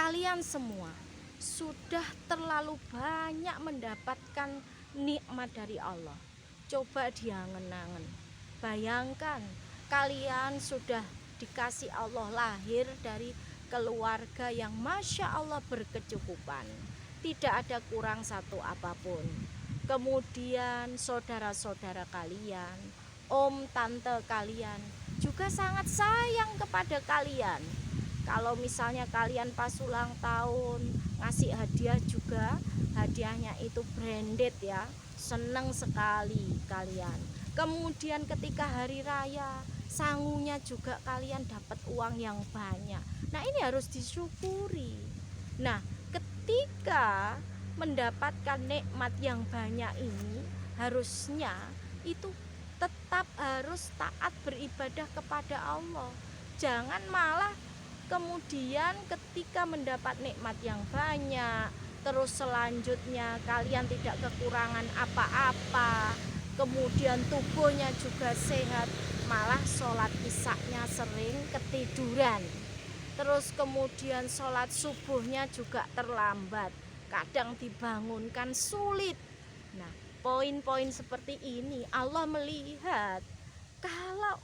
kalian semua sudah terlalu banyak mendapatkan nikmat dari Allah. Coba diangen-angen. Bayangkan kalian sudah dikasih Allah lahir dari keluarga yang Masya Allah berkecukupan. Tidak ada kurang satu apapun. Kemudian saudara-saudara kalian, om tante kalian juga sangat sayang kepada kalian. Kalau misalnya kalian pas ulang tahun ngasih hadiah juga, hadiahnya itu branded ya, seneng sekali kalian. Kemudian ketika hari raya, sangunya juga kalian dapat uang yang banyak. Nah, ini harus disyukuri. Nah, ketika mendapatkan nikmat yang banyak ini, harusnya itu tetap harus taat beribadah kepada Allah. Jangan malah kemudian ketika mendapat nikmat yang banyak, terus selanjutnya kalian tidak kekurangan apa-apa, kemudian tubuhnya juga sehat, malah sholat isya-nya sering ketiduran. Terus kemudian sholat subuhnya juga terlambat, kadang dibangunkan sulit. Nah, poin-poin seperti ini Allah melihat. Kalau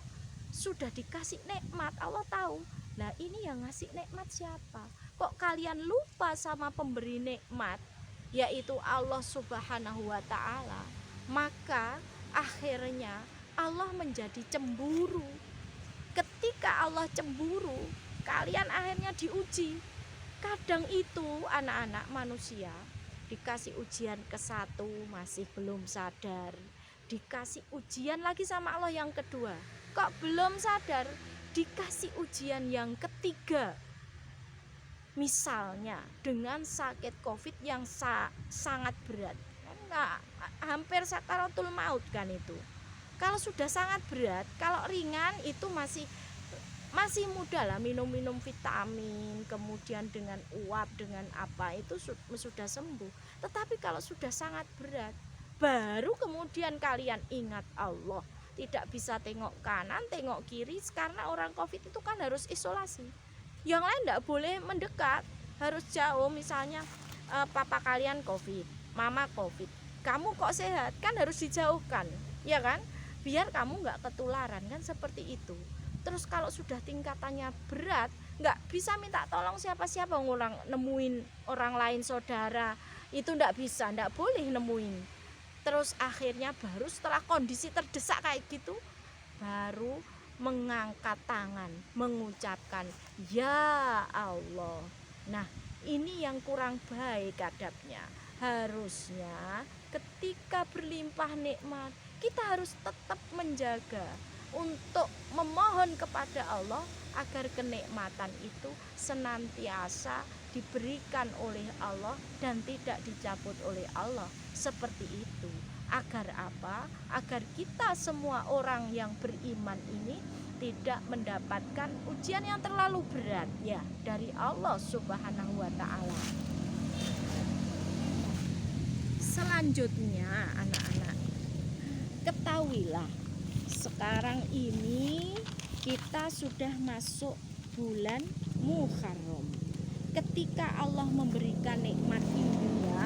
sudah dikasih nikmat, Allah tahu. Nah, ini yang ngasih nikmat siapa? Kok kalian lupa sama pemberi nikmat, yaitu Allah Subhanahu wa ta'ala? Maka akhirnya Allah menjadi cemburu. Ketika Allah cemburu, kalian akhirnya diuji. Kadang itu anak-anak manusia dikasih ujian ke-1 masih belum sadar, dikasih ujian lagi sama Allah yang kedua, kok belum sadar, dikasih ujian yang ketiga, misalnya dengan sakit COVID yang sangat berat, kan hampir sakaratul maut kan itu. Kalau sudah sangat berat, kalau ringan itu masih mudah lah, minum vitamin, kemudian dengan uap, dengan apa itu sudah sembuh. Tetapi kalau sudah sangat berat, baru kemudian kalian ingat Allah, tidak bisa tengok kanan, tengok kiri, karena orang COVID itu kan harus isolasi. Yang lain tidak boleh mendekat, harus jauh. Misalnya papa kalian COVID, mama COVID, kamu kok sehat, kan harus dijauhkan, ya kan? Biar kamu nggak ketularan, kan seperti itu. Terus kalau sudah tingkatannya berat, nggak bisa minta tolong siapa-siapa, nemuin orang lain saudara, itu nggak bisa, nggak boleh nemuin. Terus akhirnya baru setelah kondisi terdesak kayak gitu, baru mengangkat tangan, mengucapkan ya Allah. Nah, ini yang kurang baik adabnya. Harusnya ketika berlimpah nikmat, kita harus tetap menjaga untuk memohon kepada Allah agar kenikmatan itu senantiasa diberikan oleh Allah dan tidak dicabut oleh Allah. Seperti itu. Agar apa? Agar kita semua orang yang beriman ini tidak mendapatkan ujian yang terlalu berat ya dari Allah Subhanahu wa ta'ala. Selanjutnya anak-anak, ketahuilah sekarang ini kita sudah masuk bulan Muharram. Ketika Allah memberikan nikmat dunia,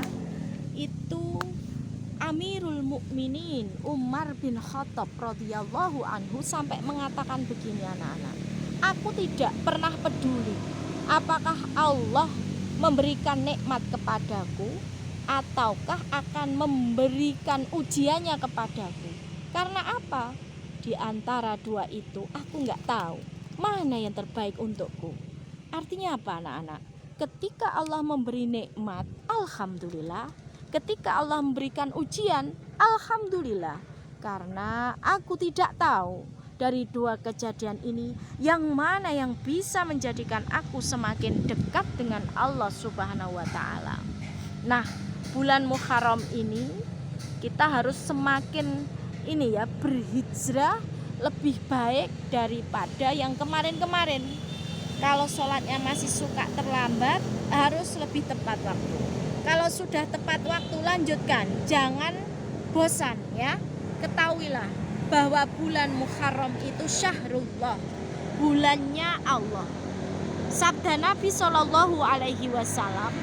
itu Amirul Mukminin Umar bin Khattab radhiyallahu anhu sampai mengatakan begini, anak-anak, aku tidak pernah peduli apakah Allah memberikan nikmat kepadaku ataukah akan memberikan ujiannya kepadaku. Karena apa? Di antara dua itu aku nggak tahu mana yang terbaik untukku. Artinya apa, anak-anak? Ketika Allah memberi nikmat, alhamdulillah. Ketika Allah memberikan ujian, alhamdulillah. Karena aku tidak tahu dari dua kejadian ini yang mana yang bisa menjadikan aku semakin dekat dengan Allah Subhanahu wa ta'ala. Nah, bulan Muharram ini kita harus semakin berhijrah lebih baik daripada yang kemarin-kemarin. Kalau sholatnya masih suka terlambat, harus lebih tepat waktu. Kalau sudah tepat waktu, lanjutkan, jangan bosan ya. Ketahuilah bahwa bulan Muharram itu syahrullah, bulannya Allah. Sabda Nabi Shallallahu Alaihi Wasallam,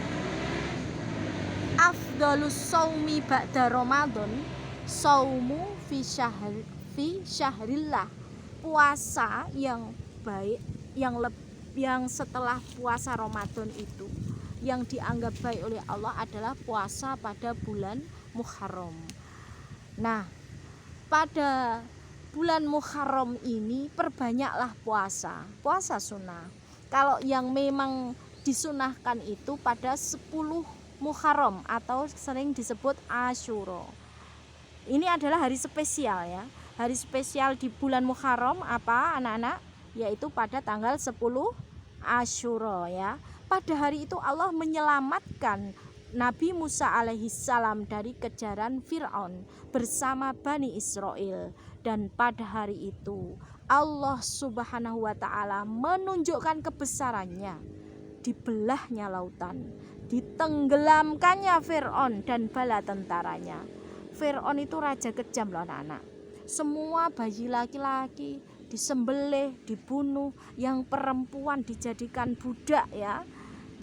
afdalus saumi ba'da Ramadan saumu fi syahrillah. Puasa yang baik, yang setelah puasa Ramadan itu yang dianggap baik oleh Allah adalah puasa pada bulan Muharram. Nah, pada bulan Muharram ini perbanyaklah puasa sunnah. Kalau yang memang disunahkan itu pada 10 Muharram atau sering disebut Asyura. Ini adalah hari spesial ya. Hari spesial di bulan Muharram apa anak-anak? Yaitu pada tanggal 10 Asyura ya. Pada hari itu Allah menyelamatkan Nabi Musa alaihissalam dari kejaran Fir'aun bersama Bani Israel. Dan pada hari itu Allah subhanahu wa ta'ala menunjukkan kebesarannya. Dibelahnya lautan, ditenggelamkannya Fir'aun dan bala tentaranya. Fir'aun itu raja kejam loh anak-anak. Semua bayi laki-laki disembelih, dibunuh, yang perempuan dijadikan budak ya,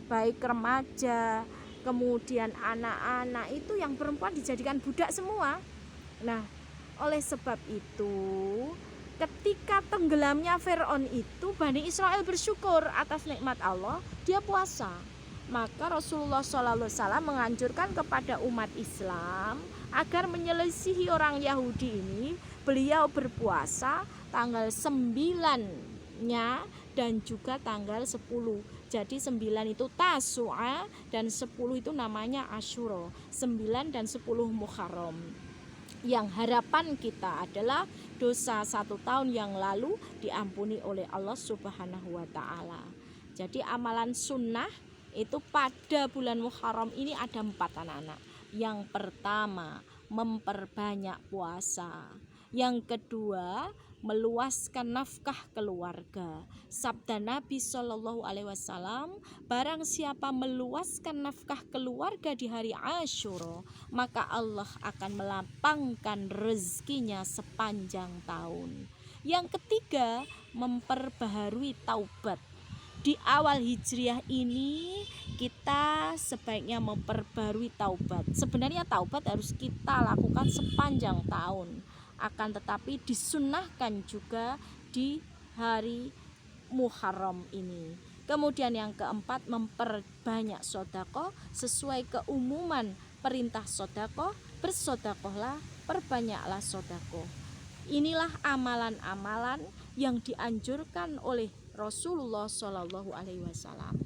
baik remaja, kemudian anak-anak itu yang perempuan dijadikan budak semua. Nah, oleh sebab itu ketika tenggelamnya Fir'aun itu Bani Israel bersyukur atas nikmat Allah, dia puasa. Maka Rasulullah SAW menganjurkan kepada umat Islam agar menyelisihi orang Yahudi ini. Beliau berpuasa tanggal 9-nya dan juga tanggal 10. Jadi 9 itu Tasu'a dan 10 itu namanya Asyura. 9 dan 10 Muharram. Yang harapan kita adalah dosa 1 tahun yang lalu diampuni oleh Allah Subhanahu wa ta'ala. Jadi amalan sunnah itu pada bulan Muharram ini ada 4 anak-anak. Yang pertama, memperbanyak puasa. Yang kedua, meluaskan nafkah keluarga. Sabda Nabi Shallallahu Alaihi Wasallam, barang siapa meluaskan nafkah keluarga di hari Asyura, maka Allah akan melapangkan rezekinya sepanjang tahun. Yang ketiga, memperbaharui taubat. Di awal hijriah ini kita sebaiknya memperbarui taubat. Sebenarnya taubat harus kita lakukan sepanjang tahun, akan tetapi disunnahkan juga di hari Muharram ini. Kemudian yang keempat, memperbanyak sedekah sesuai keumuman perintah sedekah. Bersedekahlah, perbanyaklah sedekah. Inilah amalan-amalan yang dianjurkan oleh Rasulullah Shallallahu Alaihi Wasallam.